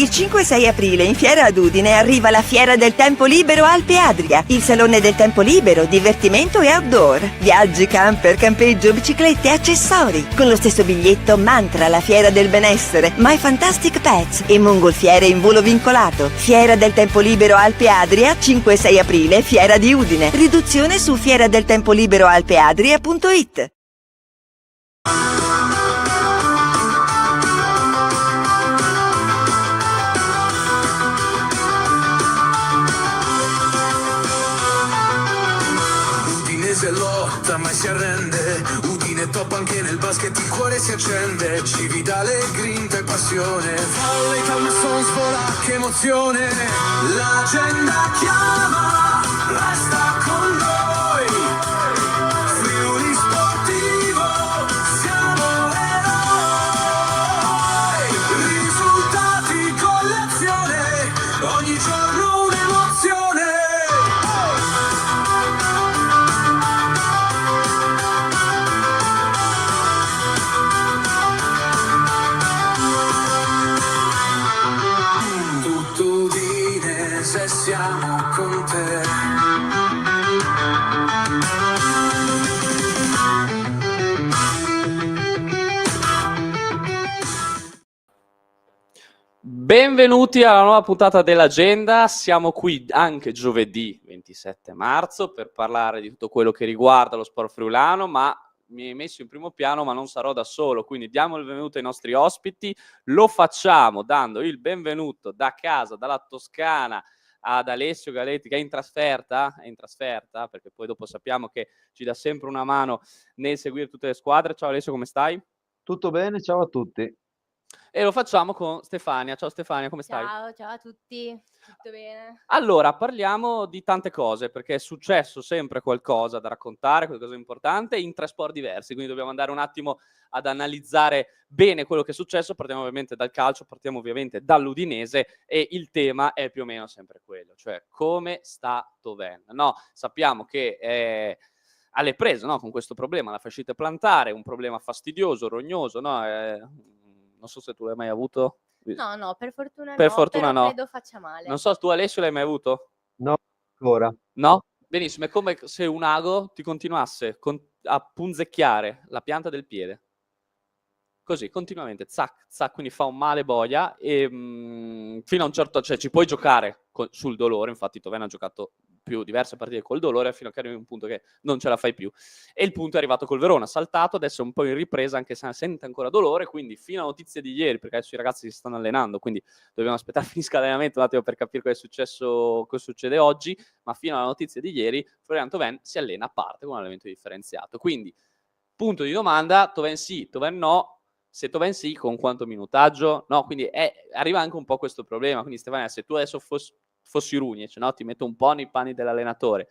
Il 5-6 aprile in Fiera ad Udine arriva la Fiera del Tempo Libero Alpe Adria, il salone del tempo libero, divertimento e outdoor. Viaggi, camper, campeggio, biciclette, accessori. Con lo stesso biglietto Mantra, la Fiera del Benessere, My Fantastic Pets e mongolfiere in volo vincolato. Fiera del Tempo Libero Alpe Adria, 5-6 aprile, Fiera di Udine. Riduzione su fieradeltempoliberoalpeadria.it. Udinese lotta mai si arrende, Udine top anche nel basket, il cuore si accende, Cividale, grinta e passione, Valle Calmasson svola, che emozione, l'agenda chiama, resta con noi, Friuli Sportivo, siamo eroi, risultati con l'azione, ogni giorno un'emozione. Se siamo con te. Benvenuti alla nuova puntata dell'Agenda. Siamo qui anche giovedì 27 marzo per parlare di tutto quello che riguarda lo sport friulano, ma mi hai messo in primo piano, ma non sarò da solo, quindi diamo il benvenuto ai nostri ospiti. Lo facciamo dando il benvenuto da casa, dalla Toscana, ad Alessio Galetti, che è in trasferta, perché poi dopo sappiamo che ci dà sempre una mano nel seguire tutte le squadre. Ciao Alessio, come stai? Tutto bene, ciao a tutti. E lo facciamo con Stefania. Ciao Stefania, come stai? Ciao a tutti, tutto bene? Allora, parliamo di tante cose, perché è successo sempre qualcosa da raccontare, qualcosa di importante, in tre sport diversi, quindi dobbiamo andare un attimo ad analizzare bene quello che è successo. Partiamo ovviamente dal calcio, partiamo ovviamente dall'Udinese e il tema è più o meno sempre quello, cioè come sta Toven. No, sappiamo che è alle prese, no, con questo problema, la fascite plantare, un problema fastidioso, rognoso, no? Non so se tu l'hai mai avuto. No, per fortuna Per no, fortuna però no. credo faccia male. Non so, tu Alessio l'hai mai avuto? No, ancora. No? Benissimo, è come se un ago ti continuasse a punzecchiare la pianta del piede. Così, continuamente, zac, zac, quindi fa un male boia e fino a un certo... Cioè, ci puoi giocare sul dolore, infatti Toven ha giocato più diverse partite col dolore fino a che arrivi a un punto che non ce la fai più. E il punto è arrivato col Verona, saltato, adesso è un po' in ripresa, anche se sente ancora dolore, quindi fino a notizie di ieri, perché adesso i ragazzi si stanno allenando, quindi dobbiamo aspettare finisca l'allenamento un attimo per capire cosa è successo, cosa succede oggi, ma fino alla notizia di ieri Florian Thauvin si allena a parte con un allenamento differenziato. Quindi, punto di domanda, Thauvin sì, Thauvin no. Se Thauvin sì, con quanto minutaggio? No, quindi arriva anche un po' questo problema. Quindi Stefania, se tu adesso fossi Runic, no? Ti metto un po' nei panni dell'allenatore,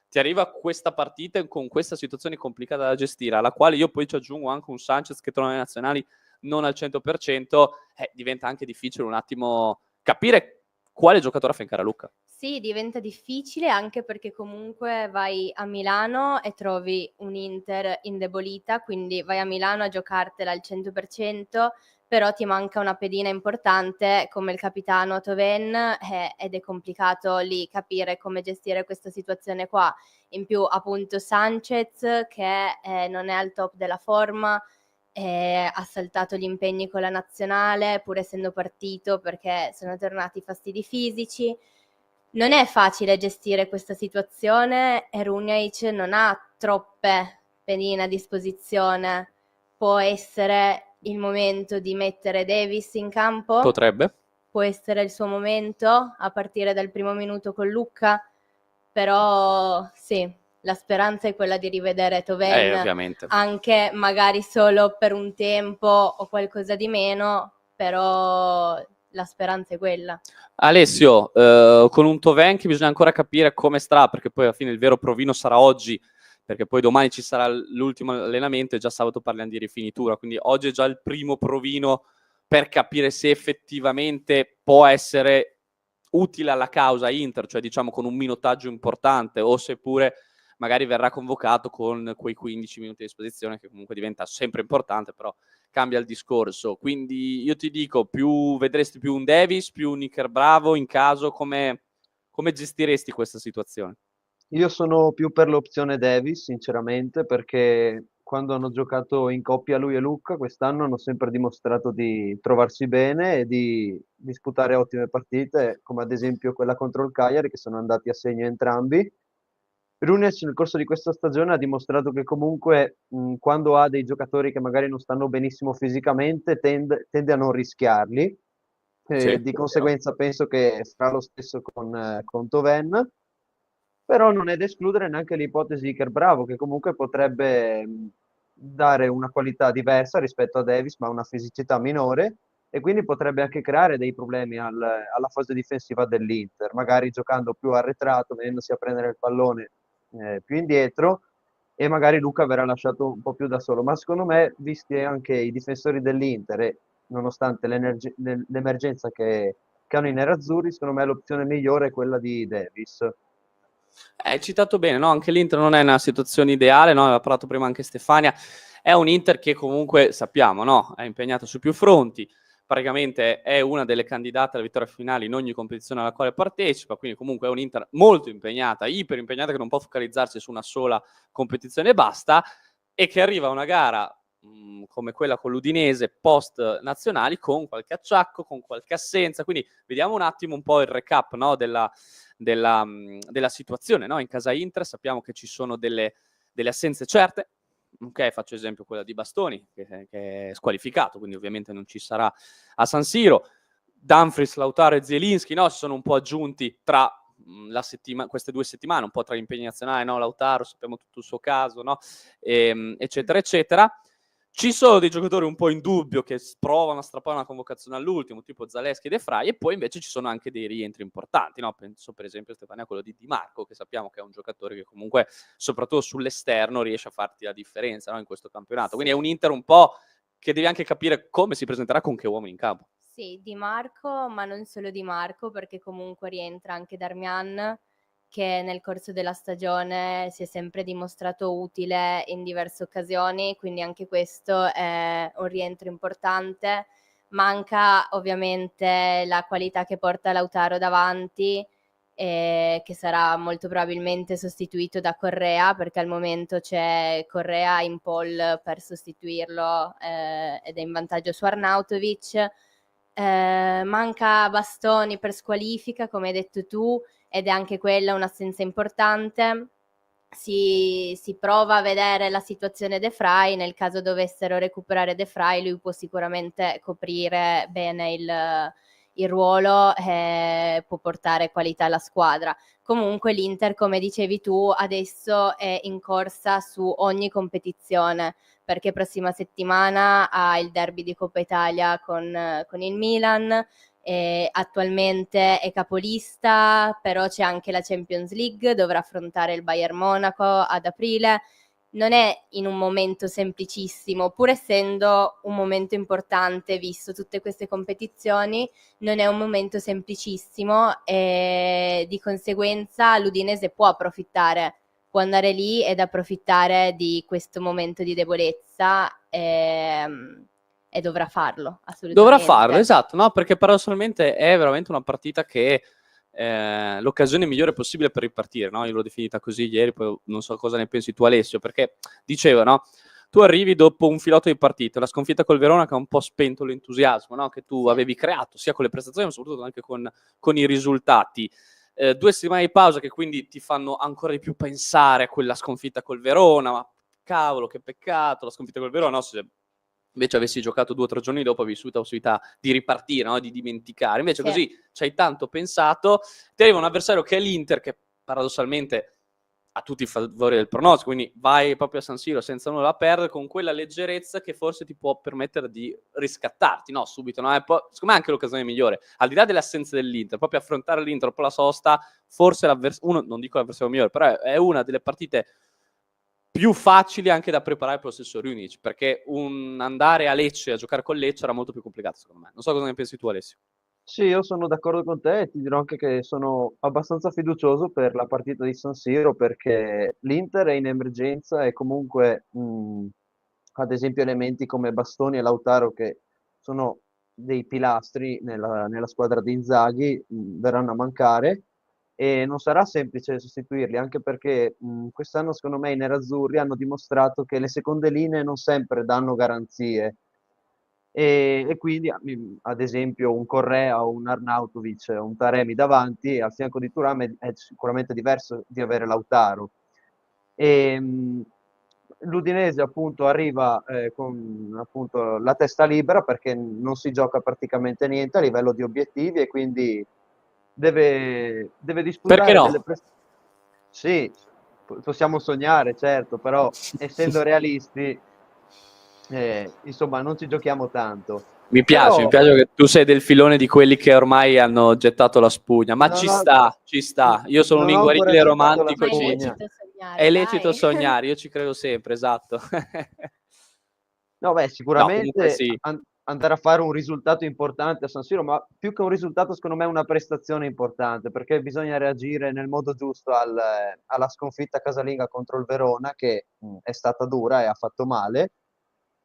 ti arriva questa partita con questa situazione complicata da gestire, alla quale io poi ci aggiungo anche un Sanchez che torna alle nazionali non al 100%, diventa anche difficile un attimo capire quale giocatore affiancare a Luca. Sì, diventa difficile anche perché comunque vai a Milano e trovi un Inter indebolita, quindi vai a Milano a giocartela al 100%, però ti manca una pedina importante come il capitano Thauvin ed è complicato lì capire come gestire questa situazione qua. In più appunto Sanchez che non è al top della forma, ha saltato gli impegni con la nazionale pur essendo partito perché sono tornati i fastidi fisici. Non è facile gestire questa situazione e Runjaic non ha troppe pedine a disposizione. Può essere il momento di mettere Davis in campo? Potrebbe. Può essere il suo momento a partire dal primo minuto con Lucca? Però sì, la speranza è quella di rivedere Thauvin, Ovviamente. anche magari solo per un tempo o qualcosa di meno, però la speranza è quella. Alessio, con un Thauvin che bisogna ancora capire come starà, perché poi alla fine il vero provino sarà oggi, perché poi domani ci sarà l'ultimo allenamento e già sabato parliamo di rifinitura, quindi oggi è già il primo provino per capire se effettivamente può essere utile alla causa Inter, cioè diciamo con un minutaggio importante, o seppure magari verrà convocato con quei 15 minuti a disposizione, che comunque diventa sempre importante, però cambia il discorso. Quindi io ti dico, vedresti più un Davis, più un Iker Bravo in caso, come gestiresti questa situazione? Io sono più per l'opzione Davis, sinceramente, perché quando hanno giocato in coppia lui e Luca, quest'anno hanno sempre dimostrato di trovarsi bene e di disputare ottime partite, come ad esempio quella contro il Cagliari, che sono andati a segno entrambi. Runes nel corso di questa stagione ha dimostrato che comunque quando ha dei giocatori che magari non stanno benissimo fisicamente tende a non rischiarli. Sì, Di conseguenza penso che sarà lo stesso con Toven, però non è da escludere neanche l'ipotesi di Iker Bravo, che comunque potrebbe dare una qualità diversa rispetto a Davis, ma una fisicità minore, e quindi potrebbe anche creare dei problemi alla fase difensiva dell'Inter, magari giocando più arretrato, venendosi a prendere il pallone più indietro, e magari Luca verrà lasciato un po' più da solo. Ma secondo me, visti anche i difensori dell'Inter, e nonostante l'emergenza che hanno i nerazzurri, secondo me l'opzione migliore è quella di Davis. Hai citato bene, no? Anche l'Inter non è in una situazione ideale, no? Aveva parlato prima anche Stefania, è un Inter che comunque sappiamo, no? È impegnato su più fronti, praticamente è una delle candidate alla vittoria finale in ogni competizione alla quale partecipa, quindi comunque è un Inter molto impegnata, iper impegnata, che non può focalizzarsi su una sola competizione e basta, e che arriva a una gara come quella con l'Udinese post nazionali con qualche acciacco, con qualche assenza, quindi vediamo un attimo un po' il recap, no? della situazione, no? In casa Inter sappiamo che ci sono delle assenze certe. Ok, faccio esempio quella di Bastoni, che è squalificato, quindi ovviamente non ci sarà a San Siro. Dumfries, Lautaro e Zielinski, no? Si sono un po' aggiunti tra queste 2 settimane, un po' tra gli impegni nazionali, no? Lautaro, sappiamo tutto il suo caso, no? Eccetera, eccetera. Ci sono dei giocatori un po' in dubbio che provano a strappare una convocazione all'ultimo, tipo Zaleschi e De Vrij, e poi invece ci sono anche dei rientri importanti, no? Penso per esempio, Stefania, a quello di Di Marco, che sappiamo che è un giocatore che comunque, soprattutto sull'esterno, riesce a farti la differenza, no? In questo campionato. Quindi è un Inter un po' che devi anche capire come si presenterà, con che uomini in campo. Sì, Di Marco, ma non solo Di Marco, perché comunque rientra anche Darmian, che nel corso della stagione si è sempre dimostrato utile in diverse occasioni, quindi anche questo è un rientro importante. Manca ovviamente la qualità che porta Lautaro davanti, che sarà molto probabilmente sostituito da Correa, perché al momento c'è Correa in pole per sostituirlo ed è in vantaggio su Arnautovic. Manca Bastoni per squalifica, come hai detto tu, ed è anche quella un'assenza importante. Si prova a vedere la situazione De Vrij, nel caso dovessero recuperare De Vrij lui può sicuramente coprire bene il ruolo e può portare qualità alla squadra. Comunque l'Inter, come dicevi tu, adesso è in corsa su ogni competizione, perché prossima settimana ha il derby di Coppa Italia con il Milan, attualmente è capolista, però c'è anche la Champions League, dovrà affrontare il Bayern Monaco ad aprile. Non è in un momento semplicissimo, pur essendo un momento importante, visto tutte queste competizioni, non è un momento semplicissimo e di conseguenza l'Udinese può andare lì ed approfittare di questo momento di debolezza e dovrà farlo, assolutamente. Dovrà farlo, esatto, no? Perché paradossalmente è veramente una partita che l'occasione migliore possibile per ripartire, no? Io l'ho definita così ieri, poi non so cosa ne pensi tu, Alessio, perché dicevo, no? Tu arrivi dopo un filotto di partite, una sconfitta col Verona che ha un po' spento l'entusiasmo, no? Che tu avevi creato, sia con le prestazioni, ma soprattutto anche con i risultati. 2 settimane di pausa che quindi ti fanno ancora di più pensare a quella sconfitta col Verona, ma cavolo, che peccato, la sconfitta col Verona, no? Se invece avessi giocato 2 o 3 giorni dopo, avessi avuto la possibilità di ripartire, no? Di dimenticare. Invece così ci hai tanto pensato, ti arriva un avversario che è l'Inter, che paradossalmente ha tutti i favori del pronostico, quindi vai proprio a San Siro senza nulla da perdere, con quella leggerezza che forse ti può permettere di riscattarti, no? Subito, no? Secondo me è anche l'occasione migliore, al di là delle assenze dell'Inter, proprio affrontare l'Inter dopo la sosta, forse non dico l'avversario migliore, però è una delle partite più facili anche da preparare per lo stesso Riunic, perché andare a Lecce, a giocare con Lecce era molto più complicato secondo me. Non so cosa ne pensi tu, Alessio. Sì, io sono d'accordo con te e ti dirò anche che sono abbastanza fiducioso per la partita di San Siro perché l'Inter è in emergenza e comunque, ad esempio, elementi come Bastoni e Lautaro, che sono dei pilastri nella squadra di Inzaghi, verranno a mancare e non sarà semplice sostituirli, anche perché quest'anno, secondo me, i nerazzurri hanno dimostrato che le seconde linee non sempre danno garanzie. E quindi, ad esempio, un Correa o un Arnautovic o un Taremi davanti al fianco di Thuram è sicuramente diverso di avere Lautaro. E, l'Udinese appunto arriva con appunto la testa libera perché non si gioca praticamente niente a livello di obiettivi e quindi deve Perché disputare delle no? prestazioni. Sì, possiamo sognare, certo, però essendo realisti, insomma, non ci giochiamo tanto. Mi Però piace che tu sei del filone di quelli che ormai hanno gettato la spugna, ma non ci ho, sta, ci sta. Io sono un non ho ancora inguaribile gettato la romantico, Ma è spugna. lecito è sognare, lecito dai. sognare, io ci credo sempre, esatto. No, beh, No, comunque sicuramente sì. andare a fare un risultato importante a San Siro, ma più che un risultato, secondo me è una prestazione importante, perché bisogna reagire nel modo giusto alla sconfitta casalinga contro il Verona, che è stata dura e ha fatto male.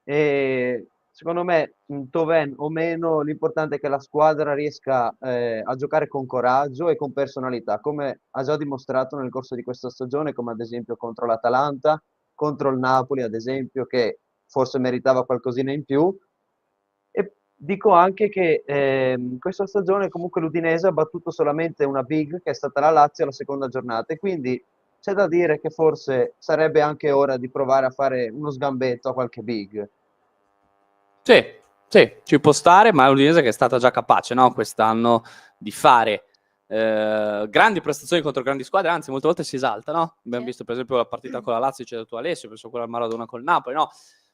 E secondo me, Toven o meno, l'importante è che la squadra riesca a giocare con coraggio e con personalità, come ha già dimostrato nel corso di questa stagione, come ad esempio contro l'Atalanta, contro il Napoli, ad esempio, che forse meritava qualcosina in più. E dico anche che questa stagione comunque l'Udinese ha battuto solamente una big, che è stata la Lazio alla seconda giornata, e quindi c'è da dire che forse sarebbe anche ora di provare a fare uno sgambetto a qualche big. Sì, sì, ci può stare, ma è l'Udinese che è stata già capace, no, quest'anno di fare grandi prestazioni contro grandi squadre, anzi molte volte si esalta, no? Abbiamo Sì. visto per esempio la partita con la Lazio, c'è tu Alessio, penso quella al Maradona col Napoli, no?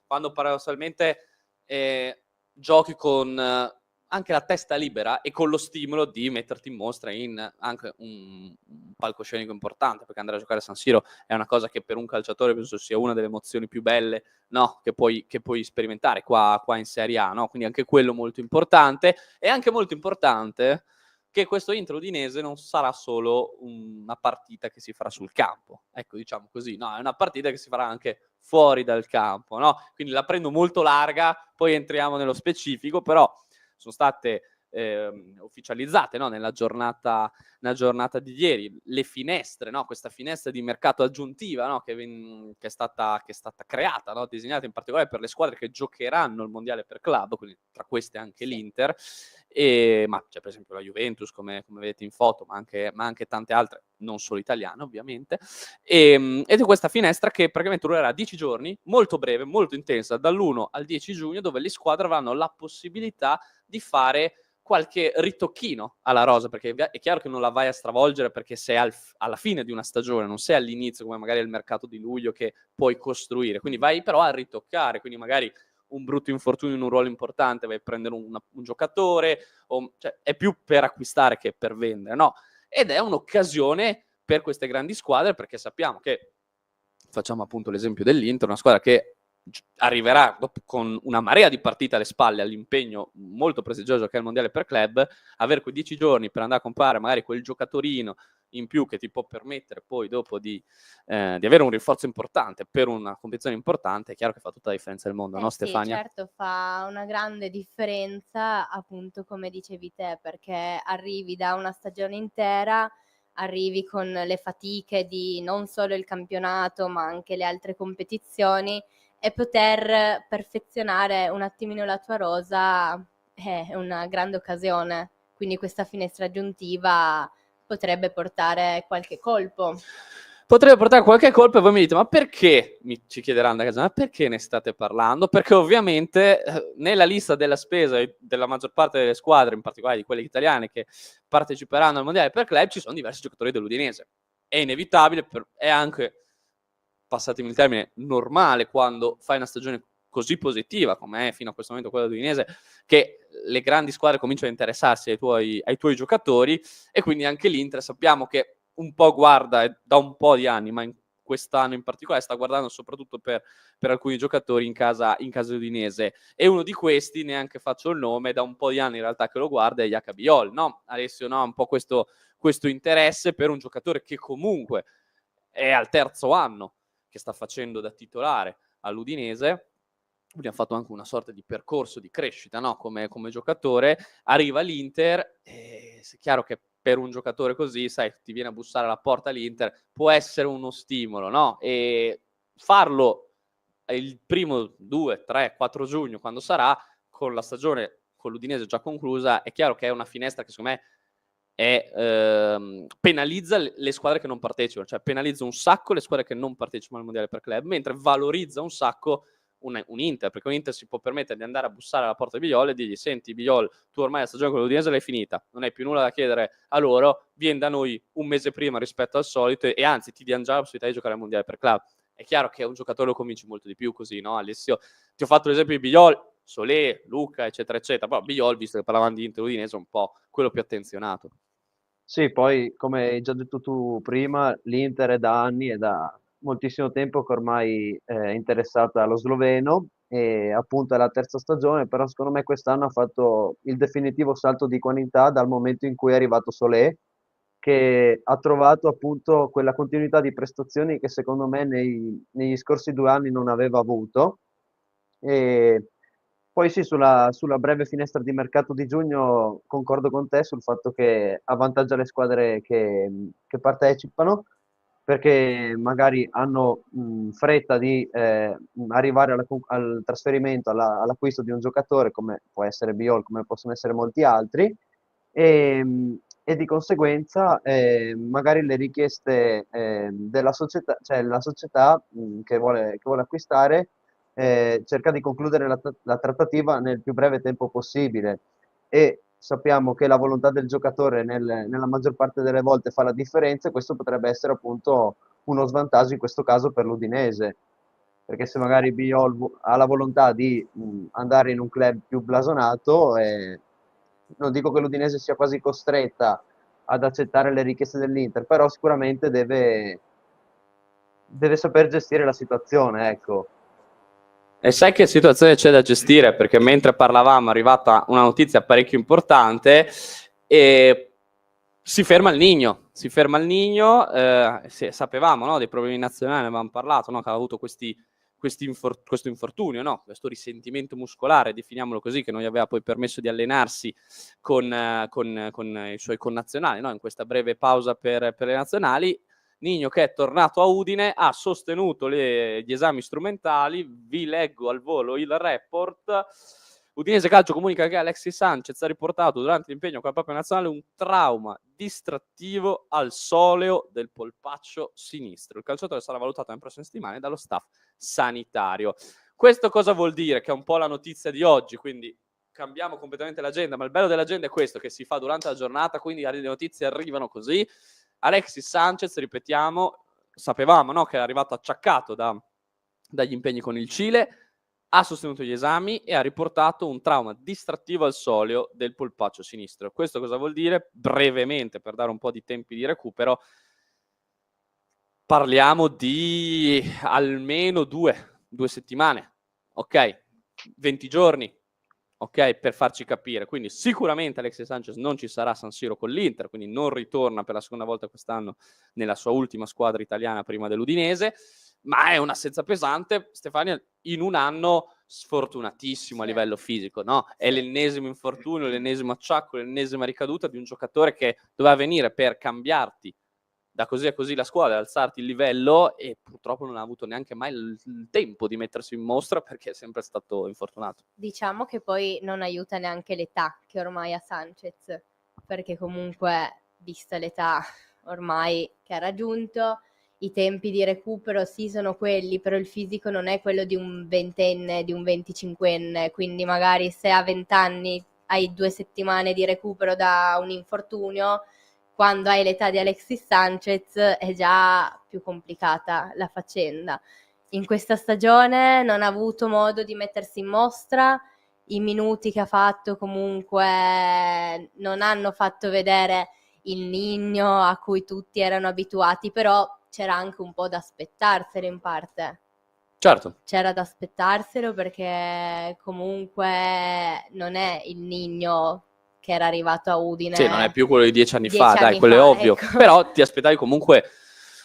Quando paradossalmente giochi con anche la testa libera e con lo stimolo di metterti in mostra in anche un palcoscenico importante, perché andare a giocare a San Siro è una cosa che per un calciatore penso sia una delle emozioni più belle, no? che puoi sperimentare qua in Serie A, no? Quindi anche quello molto importante. È anche molto importante che questo Inter Udinese non sarà solo una partita che si farà sul campo, ecco, diciamo così, no, è una partita che si farà anche fuori dal campo, no? Quindi la prendo molto larga, poi entriamo nello specifico, però sono state ufficializzate, no? nella giornata di ieri, le finestre, no? Questa finestra di mercato aggiuntiva, no? che è stata creata, no? disegnata in particolare per le squadre che giocheranno il mondiale per club, quindi tra queste anche l'Inter, ma c'è per esempio la Juventus, come vedete in foto, ma anche tante altre, non solo italiane ovviamente, ed è questa finestra che praticamente durerà 10 giorni, molto breve, molto intensa, dall'1 al 10 giugno, dove le squadre avranno la possibilità di fare qualche ritocchino alla rosa, perché è chiaro che non la vai a stravolgere perché sei alla fine di una stagione, non sei all'inizio come magari il mercato di luglio che puoi costruire, quindi vai però a ritoccare, quindi magari un brutto infortunio in un ruolo importante, vai a prendere un giocatore, cioè, è più per acquistare che per vendere, no? Ed è un'occasione per queste grandi squadre, perché sappiamo che, facciamo appunto l'esempio dell'Inter, una squadra che arriverà con una marea di partite alle spalle, all'impegno molto prestigioso che è il mondiale per club, avere quei 10 giorni per andare a comprare magari quel giocatorino in più che ti può permettere poi dopo di avere un rinforzo importante per una competizione importante, è chiaro che fa tutta la differenza del mondo, no Sì, Stefania? certo, fa una grande differenza, appunto, come dicevi te, perché arrivi da una stagione intera, arrivi con le fatiche di non solo il campionato, ma anche le altre competizioni, e poter perfezionare un attimino la tua rosa è una grande occasione. Quindi questa finestra aggiuntiva potrebbe portare qualche colpo. Potrebbe portare qualche colpo e voi mi dite, ma perché? Ci chiederanno da casa, ma perché ne state parlando? Perché ovviamente nella lista della spesa della maggior parte delle squadre, in particolare di quelle italiane che parteciperanno al Mondiale per club, ci sono diversi giocatori dell'Udinese. È inevitabile, è anche, passatemi il termine, normale quando fai una stagione così positiva come è fino a questo momento quella dell'Udinese, che le grandi squadre cominciano a interessarsi ai tuoi giocatori, e quindi anche l'Inter sappiamo che un po' guarda da un po' di anni, ma in quest'anno in particolare sta guardando soprattutto per alcuni giocatori in casa udinese, e uno di questi, neanche faccio il nome, da un po' di anni in realtà che lo guarda, è Jaca Biol, no? Alessio, no? Un po' questo interesse per un giocatore che comunque è al terzo anno che sta facendo da titolare all'Udinese, quindi ha fatto anche una sorta di percorso di crescita, no? come giocatore, arriva all'Inter, e è chiaro che per un giocatore così, sai, ti viene a bussare alla porta l'Inter, può essere uno stimolo, no? E farlo il primo 2, 3, 4 giugno, quando sarà, con la stagione con l'Udinese già conclusa, è chiaro che è una finestra che secondo me penalizza le squadre che non partecipano, cioè penalizza un sacco le squadre che non partecipano al mondiale per club, mentre valorizza un sacco un Inter, perché un Inter si può permettere di andare a bussare alla porta di Biol e dirgli: senti Biol, tu ormai la stagione con l'Udinese l'hai finita, non hai più nulla da chiedere a loro, vieni da noi un mese prima rispetto al solito, e anzi ti diamo già la possibilità di giocare al mondiale per club. È chiaro che un giocatore lo convinci molto di più così, no Alessio? Ti ho fatto l'esempio di Biol, Solé, Luca, eccetera eccetera, però Biol, visto che parlavamo di Inter Udinese, è un po' quello più attenzionato. Sì, poi come hai già detto tu prima, l'Inter è da anni, è da moltissimo tempo che ormai è interessata allo sloveno, e appunto è la terza stagione, però secondo me quest'anno ha fatto il definitivo salto di qualità dal momento in cui è arrivato Solé, che ha trovato appunto quella continuità di prestazioni che secondo me negli scorsi 2 anni non aveva avuto. E poi sì, sulla breve finestra di mercato di giugno concordo con te sul fatto che avvantaggia le squadre che partecipano, perché magari hanno fretta di arrivare al trasferimento, all'acquisto di un giocatore come può essere Biol, come possono essere molti altri, e di conseguenza magari le richieste della società, cioè la società che vuole acquistare, cerca di concludere la trattativa nel più breve tempo possibile, e sappiamo che la volontà del giocatore nella maggior parte delle volte fa la differenza, e questo potrebbe essere appunto uno svantaggio in questo caso per l'Udinese, perché se magari Biol ha la volontà di andare in un club più blasonato, non dico che l'Udinese sia quasi costretta ad accettare le richieste dell'Inter, però sicuramente deve saper gestire la situazione, ecco. E sai che situazione c'è da gestire? Perché mentre parlavamo è arrivata una notizia parecchio importante, e si ferma il Nigno, sapevamo, no, dei problemi nazionali, ne avevamo parlato, no, che aveva avuto questo infortunio, no, questo risentimento muscolare, definiamolo così, che non gli aveva poi permesso di allenarsi con i suoi connazionali, no, in questa breve pausa per le nazionali. Nigno, che è tornato a Udine, ha sostenuto gli esami strumentali. Vi leggo al volo il report. Udinese Calcio comunica che Alexis Sanchez ha riportato durante l'impegno con la propria nazionale un trauma distrattivo al soleo del polpaccio sinistro. Il calciatore sarà valutato nelle prossime settimane dallo staff sanitario. Questo cosa vuol dire? Che è un po' la notizia di oggi, quindi cambiamo completamente l'agenda, ma il bello dell'agenda è questo, che si fa durante la giornata, quindi le notizie arrivano così. Alexis Sanchez, ripetiamo, sapevamo, no, che è arrivato acciaccato dagli impegni con il Cile, ha sostenuto gli esami e ha riportato un trauma distrattivo al soleo del polpaccio sinistro. Questo cosa vuol dire? Brevemente, per dare un po' di tempi di recupero, parliamo di almeno due settimane, ok? 20 giorni, ok, per farci capire. Quindi sicuramente Alexis Sanchez non ci sarà a San Siro con l'Inter, quindi non ritorna per la seconda volta quest'anno nella sua ultima squadra italiana prima dell'Udinese, ma è un'assenza pesante, Stefania, in un anno sfortunatissimo a livello fisico, no? È l'ennesimo infortunio, l'ennesimo acciacco, l'ennesima ricaduta di un giocatore che doveva venire per cambiarti da così a così la squadra, alzarti il livello, e purtroppo non ha avuto neanche mai il tempo di mettersi in mostra perché è sempre stato infortunato. Diciamo che poi non aiuta neanche l'età che ormai ha Sanchez, perché comunque, vista l'età ormai che ha raggiunto, i tempi di recupero sì sono quelli, però il fisico non è quello di un ventenne, di un 25enne, quindi magari se a 20 anni hai 2 settimane di recupero da un infortunio, quando hai l'età di Alexis Sanchez è già più complicata la faccenda. In questa stagione non ha avuto modo di mettersi in mostra, i minuti che ha fatto comunque non hanno fatto vedere il Nigno a cui tutti erano abituati, però c'era anche un po' da aspettarselo in parte. Certo. C'era da aspettarselo perché comunque non è il Nigno che era arrivato a Udine. Sì, non è più quello di 10 anni 10 fa, dai, anni quello è fa, ovvio. ecco. Però ti aspettavi comunque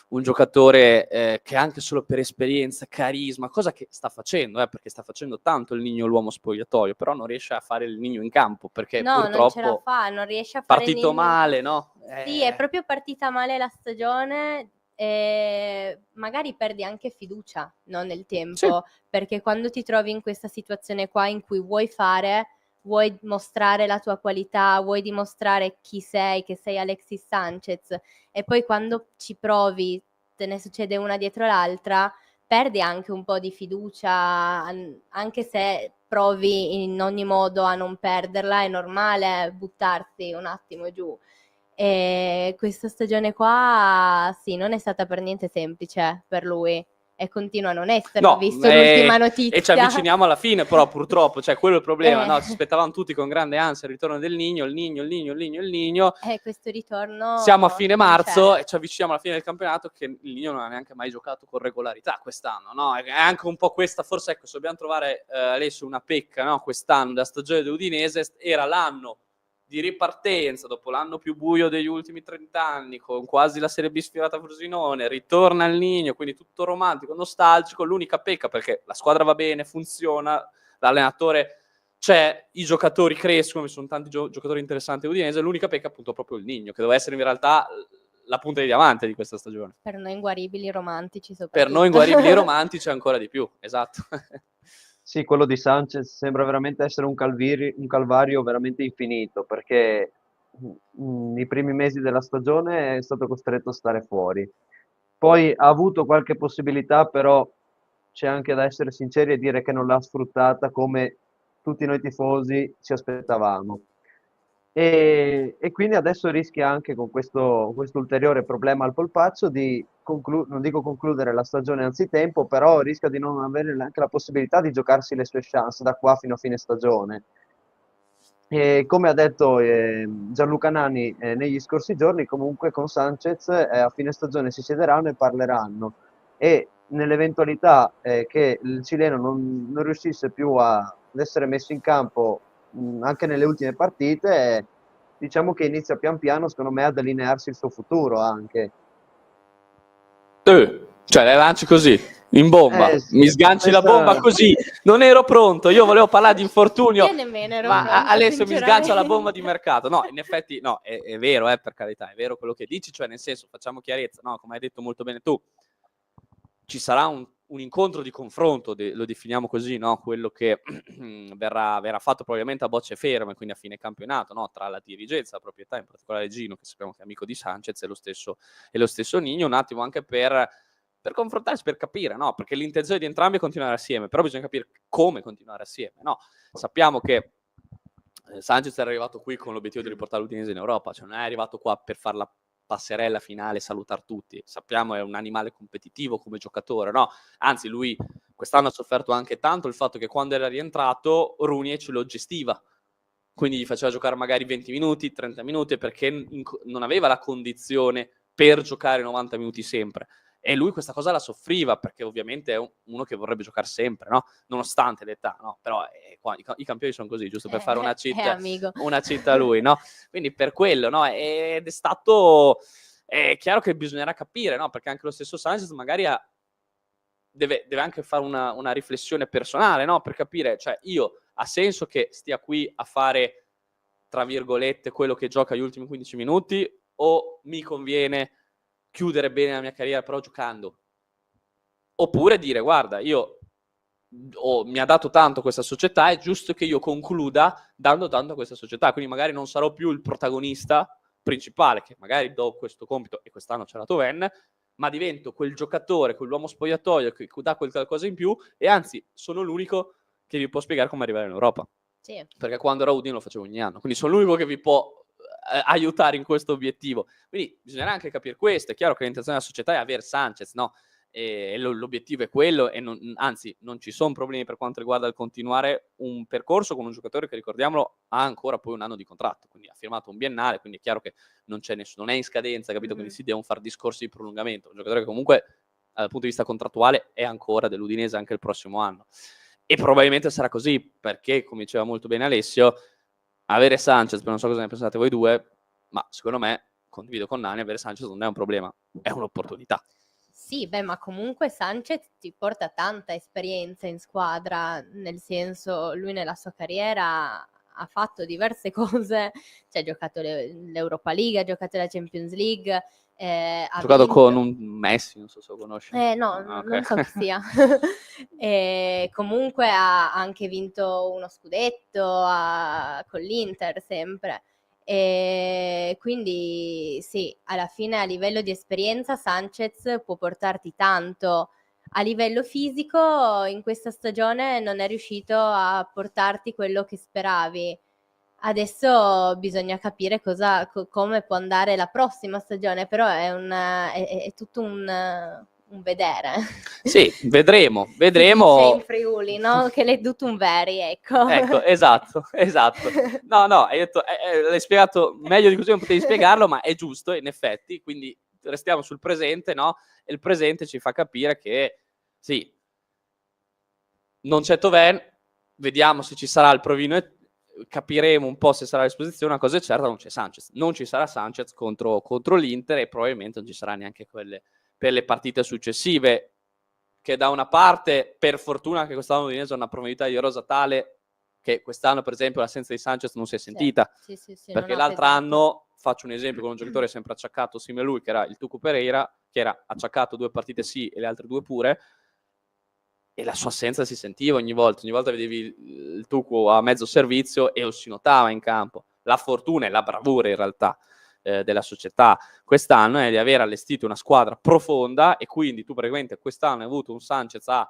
un giocatore che anche solo per esperienza, carisma, cosa che sta facendo, perché sta facendo tanto il Nigno l'uomo spogliatoio, però non riesce a fare il Nigno in campo, perché No, non ce la purtroppo fa, non riesce a fare il partito Nigno. male, no? Sì, è proprio partita male la stagione e magari perdi anche fiducia, no, nel tempo, perché quando ti trovi in questa situazione qua in cui vuoi mostrare la tua qualità, vuoi dimostrare chi sei, che sei Alexis Sanchez, e poi quando ci provi, te ne succede una dietro l'altra, perdi anche un po' di fiducia, anche se provi in ogni modo a non perderla, è normale buttarsi un attimo giù. E questa stagione qua, sì, non è stata per niente semplice per lui e continua a non esserlo, No, visto l'ultima notizia. e ci avviciniamo alla fine, però purtroppo, cioè quello è il problema, Eh. no? Ci aspettavamo tutti con grande ansia il ritorno del Nigno, il Nigno. Questo ritorno Siamo a fine non marzo c'è. e ci avviciniamo alla fine del campionato che il Nigno non ha neanche mai giocato con regolarità quest'anno, no? È anche un po' questa, forse ecco, se dobbiamo trovare adesso una pecca, no? Quest'anno, della stagione dell'Udinese, era l'anno di ripartenza dopo l'anno più buio degli ultimi 30 anni, con quasi la Serie B sfilata a Frosinone, ritorna al Nigno, quindi tutto romantico, nostalgico, l'unica pecca perché la squadra va bene, funziona, l'allenatore c'è, i giocatori crescono, ci sono tanti giocatori interessanti Udinese, l'unica pecca appunto proprio il Nigno, che doveva essere in realtà la punta di diamante di questa stagione. Per noi inguaribili romantici soprattutto. Per noi inguaribili romantici ancora di più, esatto. Sì, quello di Sanchez sembra veramente essere un calvario veramente infinito, perché nei primi mesi della stagione è stato costretto a stare fuori. Poi ha avuto qualche possibilità, però c'è anche da essere sinceri e dire che non l'ha sfruttata come tutti noi tifosi ci aspettavamo. E quindi adesso rischia anche con questo ulteriore problema al polpaccio di, non dico concludere la stagione anzitempo, però rischia di non avere neanche la possibilità di giocarsi le sue chance da qua fino a fine stagione. E come ha detto Gianluca Nani negli scorsi giorni, comunque con Sanchez a fine stagione si siederanno e parleranno, e nell'eventualità che il cileno non riuscisse più ad essere messo in campo anche nelle ultime partite, diciamo che inizia pian piano, secondo me, a delinearsi il suo futuro anche. Cioè le lanci così, in bomba, Sì, mi sganci la questa- bomba così, non ero pronto, io volevo parlare di infortunio, Io nemmeno ero ma pronta, Alessio mi sgancia la sinceramente. bomba di mercato. No, in effetti no, è vero, per carità, è vero quello che dici, cioè nel senso, facciamo chiarezza, no, come hai detto molto bene tu, ci sarà un incontro di confronto, lo definiamo così, no? Quello che verrà fatto probabilmente a bocce ferme, quindi a fine campionato, no? Tra la dirigenza, la proprietà, in particolare Gino, che sappiamo che è amico di Sanchez, e lo stesso Nigno, un attimo anche per confrontarsi, per capire, no? Perché l'intenzione di entrambi è continuare assieme, però bisogna capire come continuare assieme, no? Sappiamo che Sanchez è arrivato qui con l'obiettivo di riportare l'Udinese in Europa, cioè non è arrivato qua per fare la passerella finale, salutare tutti. Sappiamo è un animale competitivo come giocatore, no? Anzi, lui quest'anno ha sofferto anche tanto il fatto che quando era rientrato Rooney ce lo gestiva, quindi gli faceva giocare magari 20 minuti, 30 minuti, perché non aveva la condizione per giocare 90 minuti sempre. E lui questa cosa la soffriva, perché ovviamente è uno che vorrebbe giocare sempre, no? Nonostante l'età, no? Però i campioni sono così, giusto per fare una cheat a lui, no? Quindi per quello, no? Ed è stato chiaro che bisognerà capire, no? Perché anche lo stesso Sanchez magari deve anche fare una riflessione personale, no? Per capire, cioè ha senso che stia qui a fare, tra virgolette, quello che gioca gli ultimi 15 minuti, o mi conviene chiudere bene la mia carriera però giocando? Oppure dire, guarda, mi ha dato tanto questa società, è giusto che io concluda dando tanto a questa società, quindi magari non sarò più il protagonista principale, che magari do questo compito, e quest'anno c'è la Toven, ma divento quel giocatore, quell'uomo spogliatoio che dà quel qualcosa in più, e anzi sono l'unico che vi può spiegare come arrivare in Europa. Sì. Perché quando ero a Udine lo facevo ogni anno, quindi sono l'unico che vi può aiutare in questo obiettivo. Quindi bisognerà anche capire questo. È chiaro che l'intenzione della società è avere Sanchez, no? e l'obiettivo è quello, e anzi non ci sono problemi per quanto riguarda il continuare un percorso con un giocatore che, ricordiamolo, ha ancora poi un anno di contratto, quindi ha firmato un biennale, quindi è chiaro che non c'è nessuno, non è in scadenza, capito? Quindi si devono fare discorsi di prolungamento, un giocatore che comunque dal punto di vista contrattuale è ancora dell'Udinese anche il prossimo anno, e probabilmente sarà così, perché, come diceva molto bene Alessio, avere Sanchez, non so cosa ne pensate voi due, ma secondo me, condivido con Nani, avere Sanchez non è un problema, è un'opportunità. Sì, beh, ma comunque Sanchez ti porta tanta esperienza in squadra, nel senso, lui nella sua carriera ha fatto diverse cose, cioè ha giocato l'Europa League, ha giocato la Champions League, Ha giocato con un Messi, non so se lo conosci. no, Ah, ok. non so chi sia. Comunque ha anche vinto uno scudetto con l'Inter sempre. Quindi sì, alla fine a livello di esperienza Sanchez può portarti tanto. A livello fisico in questa stagione non è riuscito a portarti quello che speravi. Adesso bisogna capire come può andare la prossima stagione, però è tutto un vedere. Sì, vedremo. Si dice in Friuli, no? Che l'è tutto un veri, ecco. Ecco, esatto. No, hai detto, l'hai spiegato meglio di così, non potevi spiegarlo, ma è giusto, in effetti, quindi restiamo sul presente, no? E il presente ci fa capire che, sì, non c'è Thauvin, vediamo se ci sarà il provino e capiremo un po' se sarà a disposizione. Una cosa è certa, non c'è Sanchez. Non ci sarà Sanchez contro l'Inter, e probabilmente non ci sarà neanche quelle per le partite successive, che da una parte, per fortuna che quest'anno l'Udinese ha una profondità di rosa tale che quest'anno, per esempio, l'assenza di Sanchez non si è sentita. Sì, perché l'altro anno, faccio un esempio con un giocatore sempre acciaccato simile a lui, che era il Tucu Pereira, che era acciaccato 2 partite sì e le altre 2 pure, e la sua assenza si sentiva ogni volta vedevi il Tucu a mezzo servizio e lo si notava in campo. La fortuna e la bravura in realtà della società quest'anno è di aver allestito una squadra profonda, e quindi tu praticamente quest'anno hai avuto un Sanchez a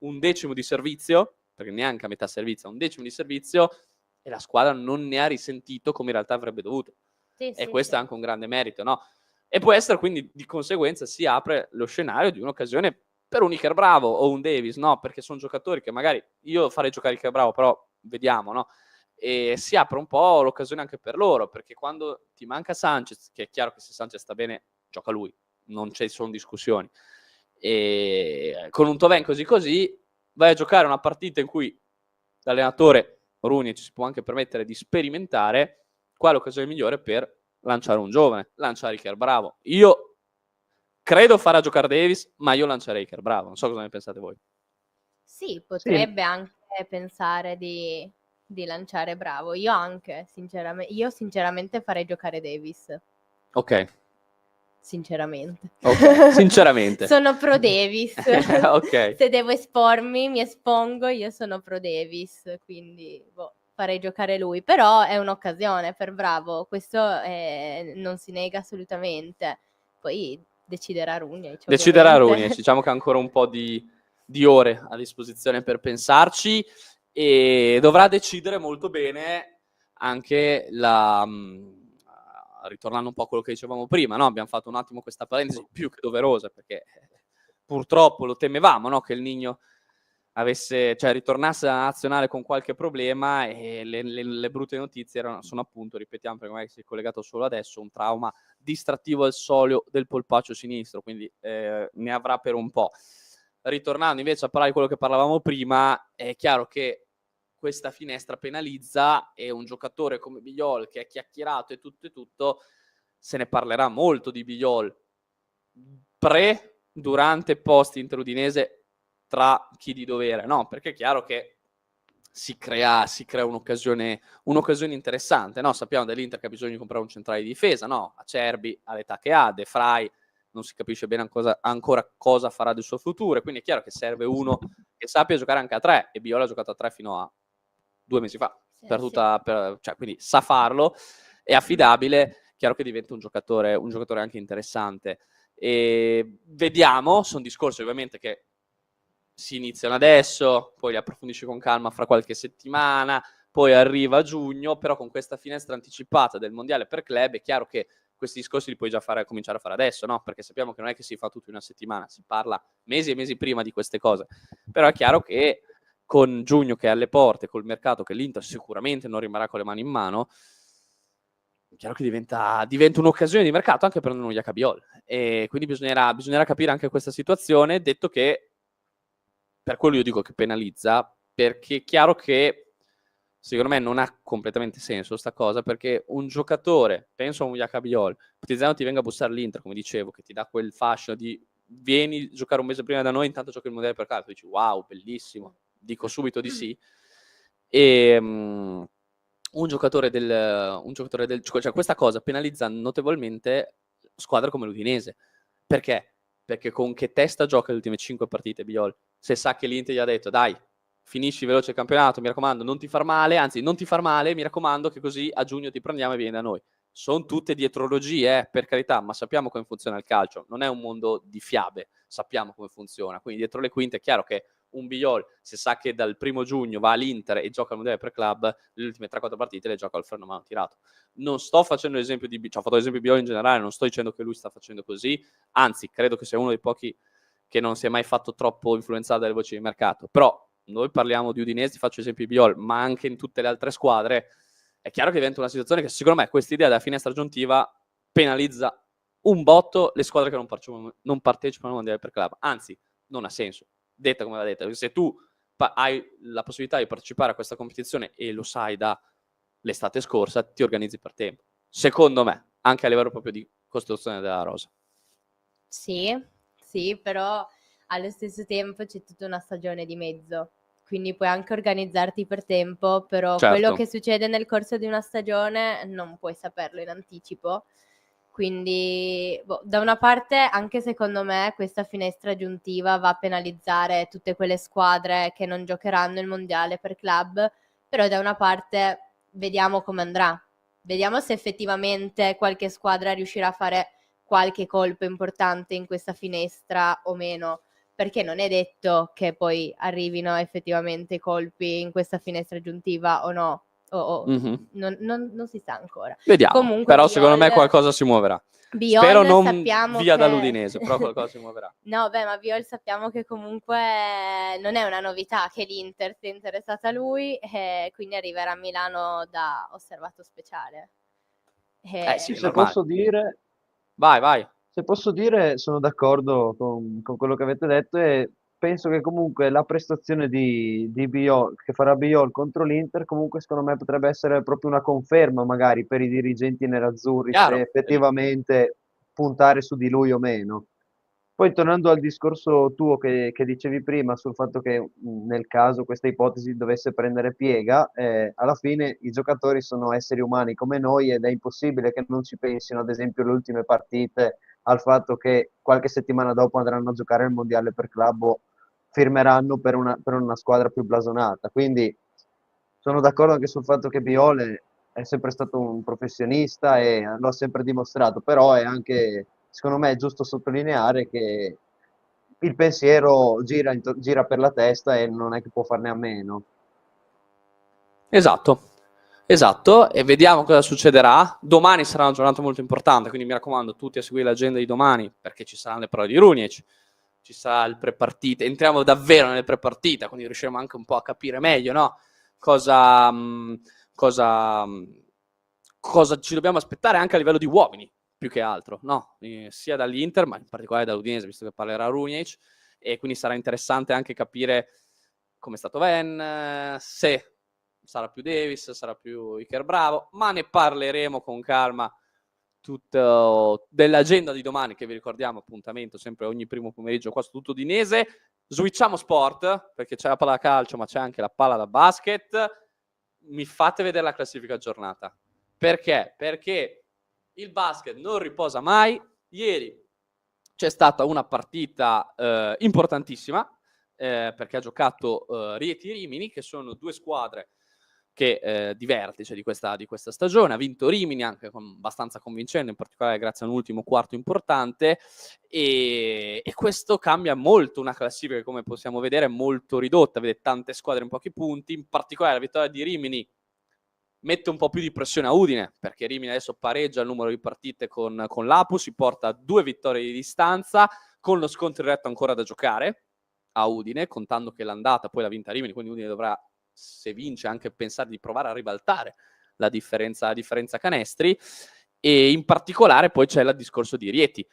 1/10 di servizio, perché neanche a metà servizio, a 1/10 di servizio, e la squadra non ne ha risentito come in realtà avrebbe dovuto. E questo è anche un grande merito, no? E può essere, quindi di conseguenza si apre lo scenario di un'occasione per un Iker Bravo o un Davis, no? Perché sono giocatori che magari io farei giocare Iker Bravo, però vediamo, no? E si apre un po' l'occasione anche per loro, perché quando ti manca Sanchez, che è chiaro che se Sanchez sta bene gioca lui, non ci sono discussioni, e con un Thauvin così vai a giocare una partita in cui l'allenatore Rooney ci si può anche permettere di sperimentare, qual è l'occasione migliore per lanciare un giovane, lanciare Iker Bravo. Io credo farà giocare Davis, ma io lancerei Iker Bravo, non so cosa ne pensate voi. Sì, potrebbe anche pensare di lanciare Bravo. Io sinceramente farei giocare Davis. Ok. Sinceramente. Sinceramente. Sono pro Davis. Ok. Se devo espormi, mi espongo, io sono pro Davis, quindi farei giocare lui. Però è un'occasione per Bravo, questo non si nega assolutamente. Poi deciderà Rooney. Diciamo che ha ancora un po' di ore a disposizione per pensarci, e dovrà decidere molto bene anche ritornando un po' a quello che dicevamo prima, no? Abbiamo fatto un attimo questa parentesi più che doverosa, perché purtroppo lo temevamo, no? Che il Nigno ritornasse alla nazionale con qualche problema, e le brutte notizie sono appunto, ripetiamo perché magari si è collegato solo adesso, un trauma distrattivo al solio del polpaccio sinistro, quindi ne avrà per un po'. Ritornando invece a parlare di quello che parlavamo prima, è chiaro che questa finestra penalizza, e un giocatore come Bigliol, che è chiacchierato e tutto, se ne parlerà molto di Bigliol pre, durante, post Inter-Udinese, tra chi di dovere, no? Perché è chiaro che si crea un'occasione interessante, no? Sappiamo dell'Inter che ha bisogno di comprare un centrale di difesa, no? Acerbi all'età che ha, De Vrij non si capisce bene ancora cosa farà del suo futuro, quindi è chiaro che serve uno che sappia giocare anche a 3, e Bigliol ha giocato a 3 fino a 2 mesi fa, quindi sa farlo, è affidabile, chiaro che diventa un giocatore anche interessante. E vediamo, sono discorsi ovviamente che si iniziano adesso, poi li approfondisci con calma fra qualche settimana, poi arriva a giugno, però con questa finestra anticipata del mondiale per club è chiaro che questi discorsi li puoi già cominciare a fare adesso, no? Perché sappiamo che non è che si fa tutto in una settimana, si parla mesi e mesi prima di queste cose. Però è chiaro che con giugno che è alle porte, col mercato che l'Inter sicuramente non rimarrà con le mani in mano, è chiaro che diventa un'occasione di mercato anche per uno Jacabiol. E quindi bisognerà capire anche questa situazione, detto che per quello io dico che penalizza, perché è chiaro che secondo me non ha completamente senso sta cosa, perché un giocatore, penso a un Jacabiol, ipotizzando ti venga a bussare l'Inter, come dicevo, che ti dà quel fascino di vieni a giocare un mese prima da noi, intanto giochi il mondiale per caso, dici wow, bellissimo, dico subito di sì. E un giocatore del cioè questa cosa penalizza notevolmente squadre come l'Udinese. Perché? Perché con che testa gioca le ultime 5 partite Biol? Se sa che l'Inter gli ha detto dai, finisci veloce il campionato, mi raccomando, non ti far male, anzi non ti far male, mi raccomando che così a giugno ti prendiamo e vieni da noi. Sono tutte dietrologie, per carità, ma sappiamo come funziona il calcio, non è un mondo di fiabe, sappiamo come funziona, quindi dietro le quinte è chiaro che un Biol, se sa che dal 1 giugno va all'Inter e gioca al mondiale per club, le ultime 3-4 partite le gioca al freno a mano tirato. Non sto facendo l'esempio di ho fatto l'esempio di Biol in generale, non sto dicendo che lui sta facendo così, anzi credo che sia uno dei pochi che non si è mai fatto troppo influenzare dalle voci di mercato, però noi parliamo di Udinese, faccio esempio di Biol, ma anche in tutte le altre squadre è chiaro che diventa una situazione che secondo me questa idea della finestra aggiuntiva penalizza un botto le squadre che non partecipano al mondiale per club, anzi non ha senso, detta come va detta, perché se tu hai la possibilità di partecipare a questa competizione e lo sai dall'estate scorsa, ti organizzi per tempo, secondo me, anche a livello proprio di costruzione della rosa. Sì, però allo stesso tempo c'è tutta una stagione di mezzo, quindi puoi anche organizzarti per tempo, però quello Certo. che succede nel corso di una stagione non puoi saperlo in anticipo. Quindi, da una parte, anche secondo me, questa finestra aggiuntiva va a penalizzare tutte quelle squadre che non giocheranno il mondiale per club, però da una parte vediamo come andrà. Vediamo se effettivamente qualche squadra riuscirà a fare qualche colpo importante in questa finestra o meno, perché non è detto che poi arrivino effettivamente i colpi in questa finestra aggiuntiva o no. Non si sa ancora. Vediamo, Comunque, però secondo me qualcosa si muoverà. Spero non via dall'Udinese, però qualcosa si muoverà. No, ma Biol sappiamo che comunque non è una novità che l'Inter sia interessata a lui, e quindi arriverà a Milano da osservato speciale. Sì, se posso dire... Vai. Se posso dire, sono d'accordo con quello che avete detto e penso che comunque la prestazione di Biol, che farà Biol contro l'Inter, comunque secondo me potrebbe essere proprio una conferma magari per i dirigenti nerazzurri Chiaro. se effettivamente puntare su di lui o meno. Poi tornando al discorso tuo che dicevi prima sul fatto che nel caso questa ipotesi dovesse prendere piega, alla fine i giocatori sono esseri umani come noi ed è impossibile che non ci pensino, ad esempio, le ultime partite al fatto che qualche settimana dopo andranno a giocare il mondiale per club o firmeranno per una squadra più blasonata. Quindi sono d'accordo anche sul fatto che Biole è sempre stato un professionista e lo ha sempre dimostrato, però è anche, secondo me, è giusto sottolineare che il pensiero gira per la testa e non è che può farne a meno. Esatto, e vediamo cosa succederà. Domani sarà una giornata molto importante, quindi mi raccomando tutti a seguire l'agenda di domani, perché ci saranno le prove di Runic, ci sarà il pre-partita, entriamo davvero nelle pre-partita, quindi riusciremo anche un po' a capire meglio, no? Cosa ci dobbiamo aspettare anche a livello di uomini, più che altro, no? Sia dall'Inter, ma in particolare dall'Udinese, visto che parlerà Runic, e quindi sarà interessante anche capire come è stato Van, se sarà più Davis, sarà più Iker Bravo, ma ne parleremo con calma dell'agenda di domani, che vi ricordiamo, appuntamento sempre ogni primo pomeriggio qua su Tutto Udinese. Switchiamo sport, perché c'è la palla da calcio, ma c'è anche la palla da basket. Mi fate vedere la classifica aggiornata. Perché? Perché il basket non riposa mai. Ieri c'è stata una partita importantissima, perché ha giocato Rieti e Rimini, che sono due squadre che di vertice di questa stagione. Ha vinto Rimini anche abbastanza convincente, in particolare grazie a un ultimo quarto importante, e questo cambia molto una classifica che, come possiamo vedere, è molto ridotta, vede tante squadre in pochi punti, in particolare la vittoria di Rimini mette un po' più di pressione a Udine, perché Rimini adesso pareggia il numero di partite con l'Apu, si porta a 2 vittorie di distanza, con lo scontro diretto ancora da giocare a Udine, contando che l'andata poi l'ha vinta Rimini, quindi Udine dovrà, se vince, anche pensare di provare a ribaltare la differenza canestri. E in particolare poi c'è il discorso di Rieti,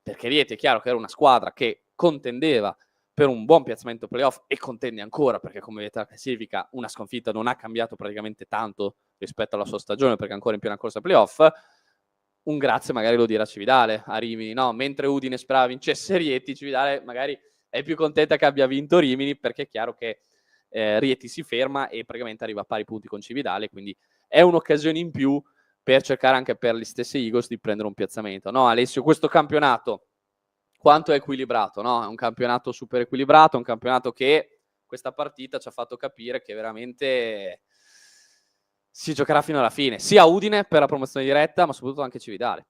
perché Rieti è chiaro che era una squadra che contendeva per un buon piazzamento playoff e contende ancora, perché come vedete la classifica una sconfitta non ha cambiato praticamente tanto rispetto alla sua stagione, perché è ancora in piena corsa playoff. Un grazie magari lo dirà Cividale a Rimini, no? Mentre Udine sperava vincesse Rieti, Cividale magari è più contenta che abbia vinto Rimini, perché è chiaro che Rieti si ferma e praticamente arriva a pari punti con Cividale, quindi è un'occasione in più per cercare anche per gli stessi Eagles di prendere un piazzamento. No, Alessio, questo campionato quanto è equilibrato, no? È un campionato super equilibrato, un campionato che questa partita ci ha fatto capire che veramente si giocherà fino alla fine, sia Udine per la promozione diretta, ma soprattutto anche Cividale.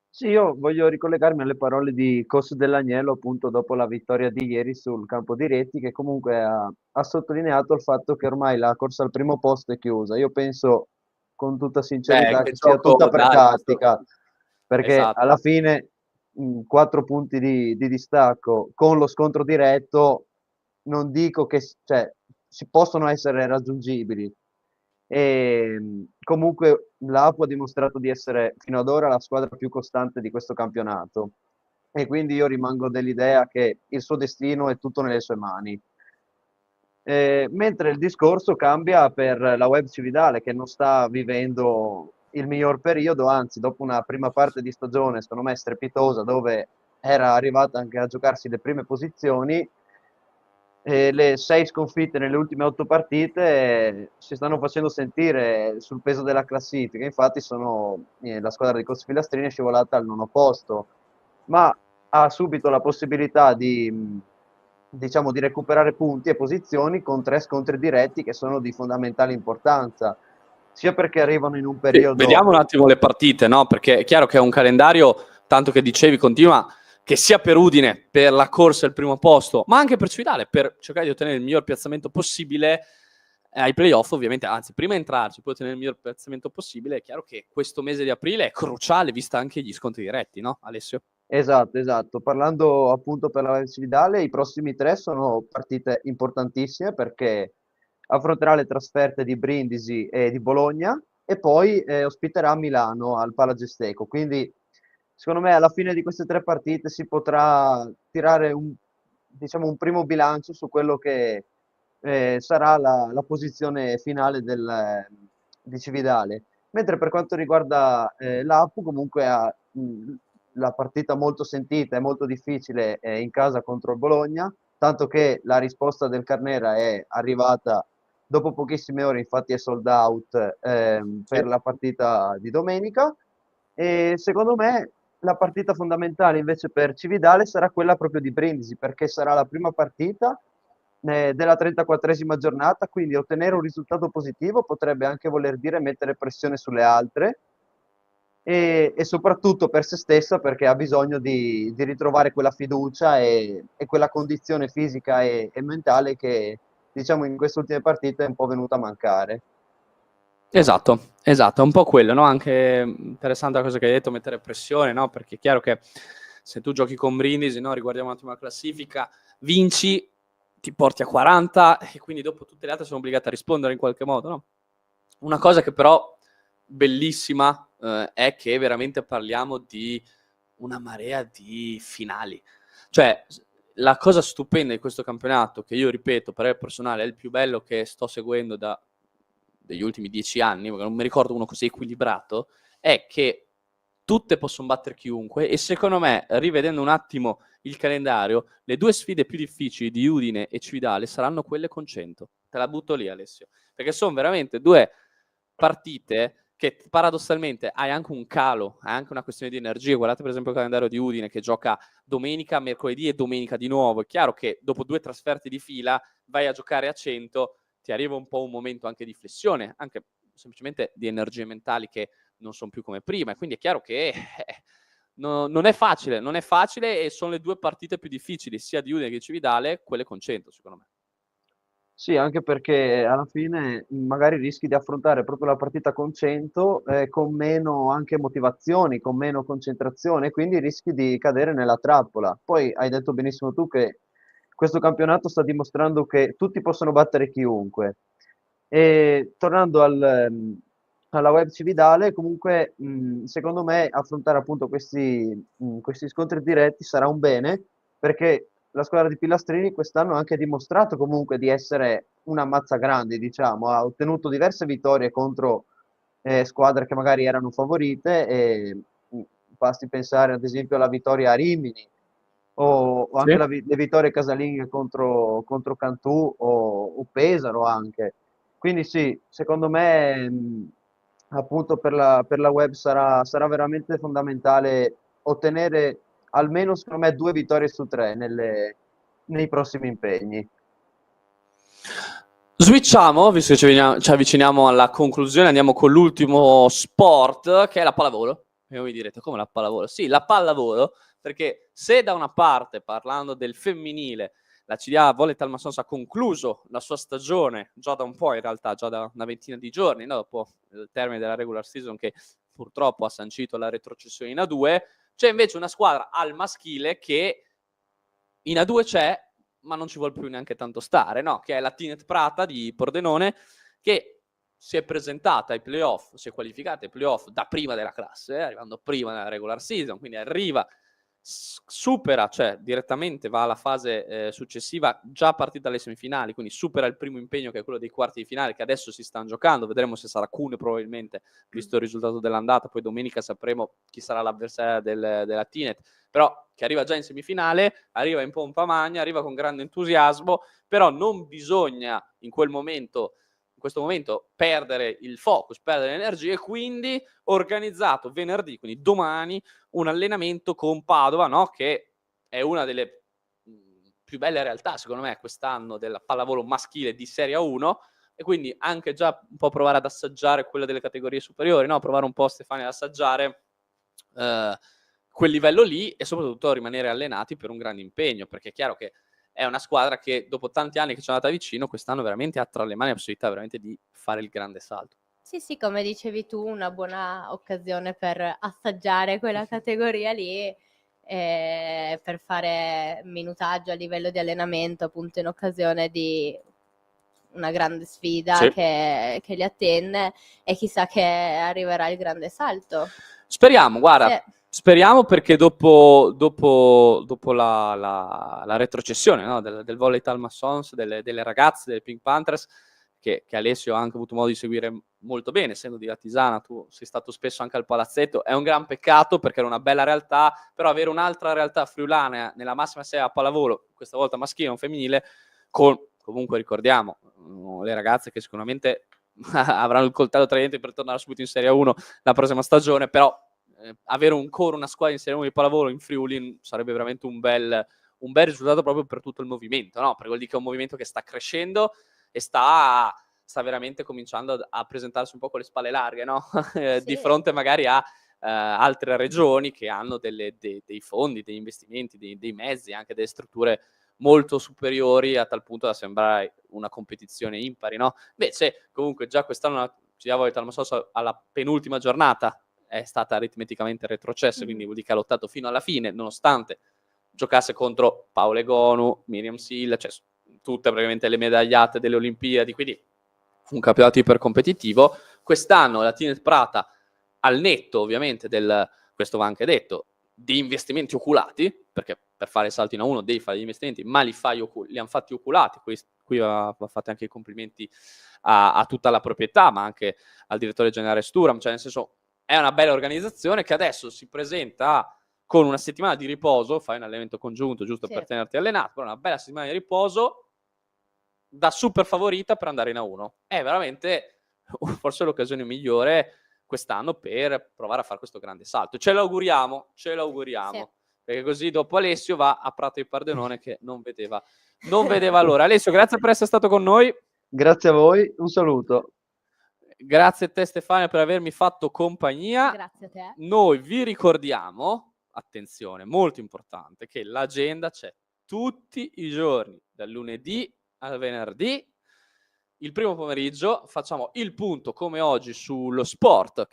Sì, io voglio ricollegarmi alle parole di Cos Dell'Agnello appunto dopo la vittoria di ieri sul campo di Rieti, che comunque ha sottolineato il fatto che ormai la corsa al primo posto è chiusa. Io penso con tutta sincerità Che che sia gioco, tutta per dai, tattica, perché esatto. alla fine 4 punti di distacco con lo scontro diretto non dico che cioè, si possono essere raggiungibili. E comunque l'Apu ha dimostrato di essere fino ad ora la squadra più costante di questo campionato e quindi io rimango dell'idea che il suo destino è tutto nelle sue mani. Mentre il discorso cambia per la Web Cividale che non sta vivendo il miglior periodo, anzi dopo una prima parte di stagione secondo me strepitosa dove era arrivata anche a giocarsi le prime posizioni, le 6 sconfitte nelle ultime 8 partite si stanno facendo sentire sul peso della classifica, infatti la squadra di Coach Pilastrini è scivolata al 9° posto, ma ha subito la possibilità diciamo, di recuperare punti e posizioni con 3 scontri diretti che sono di fondamentale importanza, sia perché arrivano in un periodo... Vediamo un attimo le partite, no? Perché è chiaro che è un calendario, tanto che dicevi, continua, che sia per Udine, per la corsa al primo posto, ma anche per Cividale, per cercare di ottenere il miglior piazzamento possibile ai playoff, ovviamente, anzi, prima di entrarci, poi ottenere il miglior piazzamento possibile. È chiaro che questo mese di aprile è cruciale, vista anche gli scontri diretti, no, Alessio? Esatto. Parlando appunto per la Cividale, i prossimi 3 sono partite importantissime perché affronterà le trasferte di Brindisi e di Bologna e poi ospiterà Milano al Palagesteco. Quindi secondo me alla fine di queste 3 partite si potrà tirare diciamo, un primo bilancio su quello che sarà la posizione finale di Cividale. Mentre per quanto riguarda l'Apu, comunque ha la partita molto sentita e molto difficile in casa contro il Bologna, tanto che la risposta del Carnera è arrivata dopo pochissime ore, infatti è sold out per la partita di domenica. E secondo me la partita fondamentale invece per Cividale sarà quella proprio di Brindisi, perché sarà la prima partita della 34esima giornata, quindi ottenere un risultato positivo potrebbe anche voler dire mettere pressione sulle altre e soprattutto per se stessa perché ha bisogno di ritrovare quella fiducia e quella condizione fisica e mentale che diciamo in queste ultime partite è un po' venuta a mancare. Esatto, è un po' quello, no? Anche interessante la cosa che hai detto, mettere pressione, no? Perché è chiaro che se tu giochi con Brindisi, no? Riguardiamo un attimo la classifica, vinci, ti porti a 40 e quindi dopo tutte le altre sono obbligate a rispondere in qualche modo, no? Una cosa che però bellissima è che veramente parliamo di una marea di finali. Cioè, la cosa stupenda di questo campionato, che io ripeto, per personale, è il più bello che sto seguendo degli ultimi 10 anni, perché non mi ricordo uno così equilibrato, è che tutte possono battere chiunque e secondo me, rivedendo un attimo il calendario, le 2 sfide più difficili di Udine e Cividale saranno quelle con 100. Te la butto lì, Alessio. Perché sono veramente 2 partite che paradossalmente hai anche un calo, hai anche una questione di energia. Guardate per esempio il calendario di Udine che gioca domenica, mercoledì e domenica di nuovo. È chiaro che dopo 2 trasferte di fila vai a giocare a 100, ti arriva un po' un momento anche di flessione, anche semplicemente di energie mentali che non sono più come prima. E quindi è chiaro che non è facile e sono le 2 partite più difficili, sia di Udine che di Cividale, quelle con 100 secondo me. Sì, anche perché alla fine magari rischi di affrontare proprio la partita con 100, con meno anche motivazioni, con meno concentrazione, quindi rischi di cadere nella trappola. Poi hai detto benissimo tu che questo campionato sta dimostrando che tutti possono battere chiunque. E tornando alla web Cividale, comunque secondo me affrontare appunto questi scontri diretti sarà un bene, perché la squadra di Pilastrini quest'anno ha anche dimostrato comunque di essere una mazzagrandi, diciamo, ha ottenuto diverse vittorie contro squadre che magari erano favorite e basti pensare ad esempio alla vittoria a Rimini o Sì. anche le vittorie casalinghe contro Cantù o Pesaro anche. Quindi sì, secondo me appunto per la web sarà veramente fondamentale ottenere almeno secondo me 2 vittorie su 3 nei prossimi impegni. Switchiamo, visto che ci avviciniamo alla conclusione, andiamo con l'ultimo sport, che è la pallavolo. E voi direte, come la pallavolo? Sì, la pallavolo, perché se da una parte, parlando del femminile, la CDA Volley Talmassons ha concluso la sua stagione già da un po', in realtà, già da una ventina di giorni, no? Dopo il termine della regular season che purtroppo ha sancito la retrocessione in A2, c'è invece una squadra al maschile che in A2 c'è, ma non ci vuole più neanche tanto stare, no? Che è la Tinet Prata di Pordenone, che si è presentata ai playoff, si è qualificata ai playoff da prima della classe, arrivando prima nella regular season, quindi arriva, supera, cioè direttamente va alla fase successiva, già partita dalle semifinali, quindi supera il primo impegno che è quello dei quarti di finale, che adesso si stanno giocando, vedremo se sarà Cuneo probabilmente, visto il risultato dell'andata, poi domenica sapremo chi sarà l'avversaria della Tinet, però che arriva già in semifinale, arriva in pompa magna, arriva con grande entusiasmo, però non bisogna in questo momento perdere il focus, perdere l'energia, e quindi organizzato venerdì, quindi domani, un allenamento con Padova, no? Che è una delle più belle realtà, secondo me, quest'anno della pallavolo maschile di Serie 1, e quindi anche già un po' provare ad assaggiare quella delle categorie superiori, no? Provare un po', Stefania, ad assaggiare quel livello lì e soprattutto rimanere allenati per un grande impegno, perché è chiaro che è una squadra che dopo tanti anni che ci è andata vicino, quest'anno veramente ha tra le mani la possibilità veramente di fare il grande salto. Sì, sì, come dicevi tu, una buona occasione per assaggiare quella categoria lì, per fare minutaggio a livello di allenamento, appunto in occasione di una grande sfida Sì. che li attende, e chissà che arriverà il grande salto. Speriamo, guarda, Sì. speriamo, perché dopo la retrocessione, no, del Volley Talmassons, delle ragazze, delle Pink Panthers, che Alessio ha anche avuto modo di seguire molto bene, essendo di Latisana, tu sei stato spesso anche al palazzetto, è un gran peccato perché era una bella realtà, però avere un'altra realtà friulana nella massima serie a pallavolo, questa volta maschile, non femminile, con, comunque ricordiamo, le ragazze che sicuramente avranno il coltello tra i denti per tornare subito in Serie 1 la prossima stagione, però avere ancora una squadra in Serie 1 di pallavolo in Friuli sarebbe veramente un bel risultato proprio per tutto il movimento, no? Perché vuol dire che è un movimento che sta crescendo e sta veramente cominciando a presentarsi un po' con le spalle larghe, no? Sì. Di fronte magari a altre regioni che hanno dei fondi, degli investimenti, dei mezzi, anche delle strutture molto superiori, a tal punto da sembrare una competizione impari, no? Invece comunque già quest'anno la CDA Volley Talmassons alla penultima giornata è stata aritmeticamente retrocessa, quindi vuol dire che ha lottato fino alla fine, nonostante giocasse contro Paola Egonu, Miriam Silla, cioè tutte praticamente le medagliate delle Olimpiadi, quindi fu un campionato iper competitivo. Quest'anno la Tinet Prata, al netto ovviamente questo va anche detto, di investimenti oculati, perché per fare il salto in A1 devi fare gli investimenti, ma li hanno fatti oculati. Qui va fate anche i complimenti a tutta la proprietà, ma anche al direttore generale Sturam, cioè nel senso è una bella organizzazione che adesso si presenta con una settimana di riposo, fai un allenamento congiunto giusto per tenerti allenato, però una bella settimana di riposo da super favorita per andare in A1. È veramente forse l'occasione migliore quest'anno per provare a fare questo grande salto. Ce l'auguriamo, Sì. perché così dopo Alessio va a Prato di Pordenone che non vedeva l'ora. Alessio, grazie per essere stato con noi. Grazie a voi, un saluto. Grazie a te Stefania per avermi fatto compagnia. Grazie a te. Noi vi ricordiamo, attenzione, molto importante, che l'agenda c'è tutti i giorni, dal lunedì al venerdì, il primo pomeriggio facciamo il punto, come oggi, sullo sport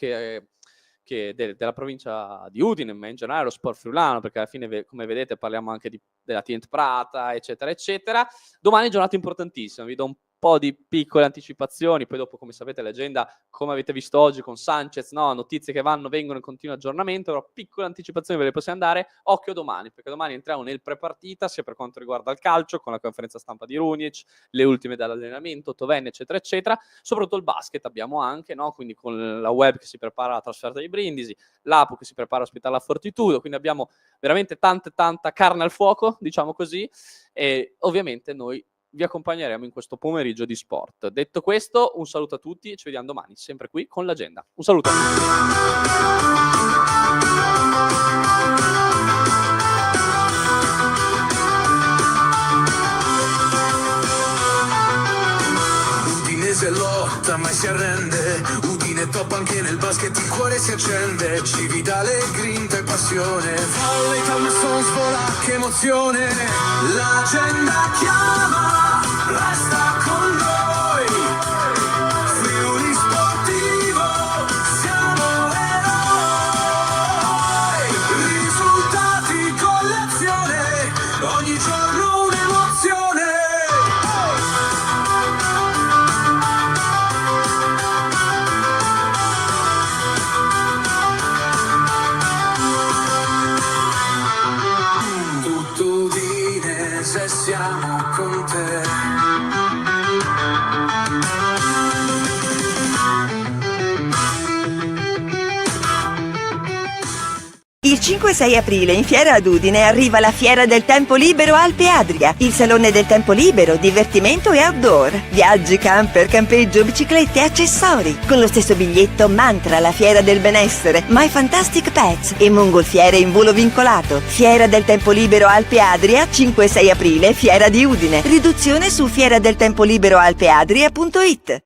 della provincia di Udine, ma in generale lo sport friulano, perché alla fine, come vedete, parliamo anche della Tient Prata, eccetera, eccetera. Domani giornata importantissima, vi do un po' di piccole anticipazioni, poi dopo, come sapete, l'agenda, come avete visto oggi con Sanchez, no? Notizie che vengono in continuo aggiornamento, però piccole anticipazioni ve le possiamo dare. Occhio domani, perché domani entriamo nel pre-partita, sia per quanto riguarda il calcio, con la conferenza stampa di Runic, le ultime dall'allenamento, Toven, eccetera, eccetera. Soprattutto il basket abbiamo anche, no? Quindi con la Web che si prepara alla trasferta di Brindisi, l'Apu che si prepara a ospitare la Fortitudo, quindi abbiamo veramente tanta carne al fuoco, diciamo così, e ovviamente noi vi accompagneremo in questo pomeriggio di sport. Detto questo, un saluto a tutti e ci vediamo domani, sempre qui con l'agenda. Un saluto. Udinese lotta mai si arrende, Udine top anche nel basket, il cuore si accende, ci vi dà le grinta e passione, Valle Calmasson svola, che emozione, l'agenda chiama, resta con noi, Friuli Sportivo, siamo eroi, risultati con l'azione, ogni giorno un'emozione. Se siamo con te. Il 5-6 aprile in Fiera ad Udine arriva la Fiera del Tempo Libero Alpe Adria, il salone del tempo libero, divertimento e outdoor. Viaggi, camper, campeggio, biciclette e accessori. Con lo stesso biglietto Mantra, la Fiera del Benessere, My Fantastic Pets e mongolfiere in volo vincolato. Fiera del Tempo Libero Alpe Adria, 5-6 aprile, Fiera di Udine. Riduzione su fieradeltempoliberoalpeadria.it.